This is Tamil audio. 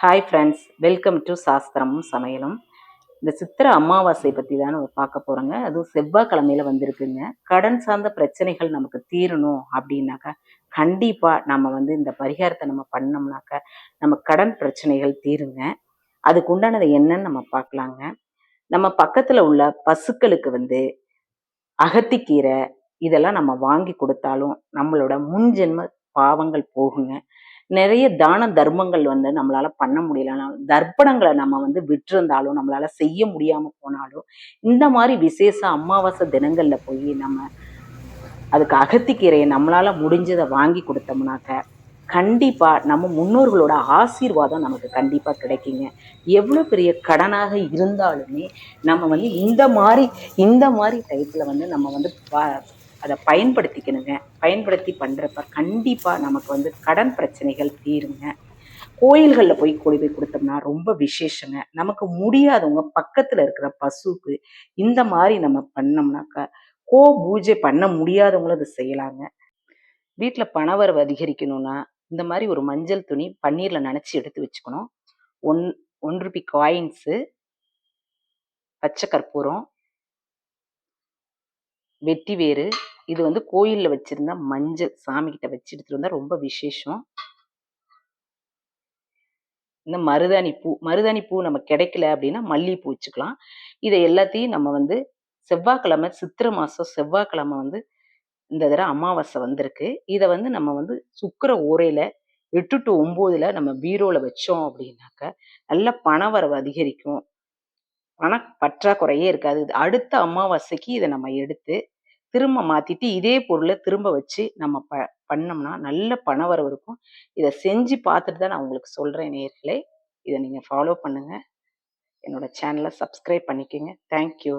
ஹாய் ஃப்ரெண்ட்ஸ், வெல்கம் டு சாஸ்திரமும் சமையலும். இந்த சித்திரை அமாவாசை பற்றி தான் நம்ம பார்க்க போகிறோங்க. அதுவும் செவ்வாய்க்கிழமையில வந்திருக்குங்க. கடன் சார்ந்த பிரச்சனைகள் நமக்கு தீரணும் அப்படின்னாக்கா கண்டிப்பாக நம்ம இந்த பரிகாரத்தை நம்ம பண்ணோம்னாக்கா நம்ம கடன் பிரச்சனைகள் தீருங்க. அதுக்கு உண்டானது என்னன்னு நம்ம பார்க்கலாங்க. நம்ம பக்கத்தில் உள்ள பசுக்களுக்கு அகத்திக்கீரை இதெல்லாம் நம்ம வாங்கி கொடுத்தாலும் நம்மளோட முன்ஜென்ம பாவங்கள் போகுங்க. நிறைய தான தர்மங்கள் நம்மளால பண்ண முடியலனாலும், தர்ப்பணங்களை நம்ம விட்டிருந்தாலும், நம்மளால செய்ய முடியாம போனாலும், இந்த மாதிரி விசேஷ அமாவாசை தினங்கள்ல போய் நம்ம அதுக்கு அகத்திக்கீரையை நம்மளால முடிஞ்சதை வாங்கி கொடுத்தோம்னாக்க கண்டிப்பா நம்ம முன்னோர்களோட ஆசீர்வாதம் நமக்கு கண்டிப்பா கிடைக்குங்க. எவ்வளவு பெரிய கடனாக இருந்தாலுமே நம்ம இந்த மாதிரி டைப்ல நம்ம அதை பயன்படுத்திக்கணுங்க. பயன்படுத்தி பண்றப்ப கண்டிப்பா நமக்கு கடன் பிரச்சனைகள் தீருங்க. கோயில்களில் போய் கொடுத்தோம்னா ரொம்ப விசேஷங்க. நமக்கு முடியாதவங்க பக்கத்துல இருக்கிற பசுக்கு இந்த மாதிரி நம்ம பண்ணோம்னாக்கா பூஜை பண்ண முடியாதவங்களும் அதை செய்யலாங்க. வீட்டில் பணவரவு அதிகரிக்கணும்னா இந்த மாதிரி ஒரு மஞ்சள் துணி பன்னீர்ல நனைச்சி எடுத்து வச்சுக்கணும். 1 ரூபி காயின்ஸு, பச்சை கற்பூரம், வெட்டி வேறு, இது கோயில்ல வச்சிருந்தா மஞ்சள் சாமி கிட்ட வச்சு எடுத்துட்டு வந்தா ரொம்ப விசேஷம். இந்த மருதாணி பூ நம்ம கிடைக்கல அப்படின்னா மல்லிகைப்பூ வச்சுக்கலாம். இதை எல்லாத்தையும் நம்ம செவ்வாய்க்கிழமை, சித்திரை மாசம் செவ்வாய்க்கிழமை இந்த தடவை அமாவாசை வந்திருக்கு. இதை நம்ம சுக்கிர ஓரையில 8 to 9 நம்ம பீரோல வச்சோம் அப்படின்னாக்க நல்ல பணவரவு அதிகரிக்கும். பண பற்றாக்குறையே இருக்காது. அடுத்த அமாவாசைக்கு இதை நம்ம எடுத்து திரும்ப மாத்திட்டு இதே பொருளை திரும்ப வச்சு நம்ம பண்ணோம்னா நல்ல பணவரவு இருக்கும். இதை செஞ்சு பார்த்துட்டு தான் நான் உங்களுக்கு சொல்றேன் நேயர்களே. இதை நீங்க ஃபாலோ பண்ணுங்க. என்னோட சேனலை சப்ஸ்கிரைப் பண்ணிக்கோங்க. தேங்க்யூ.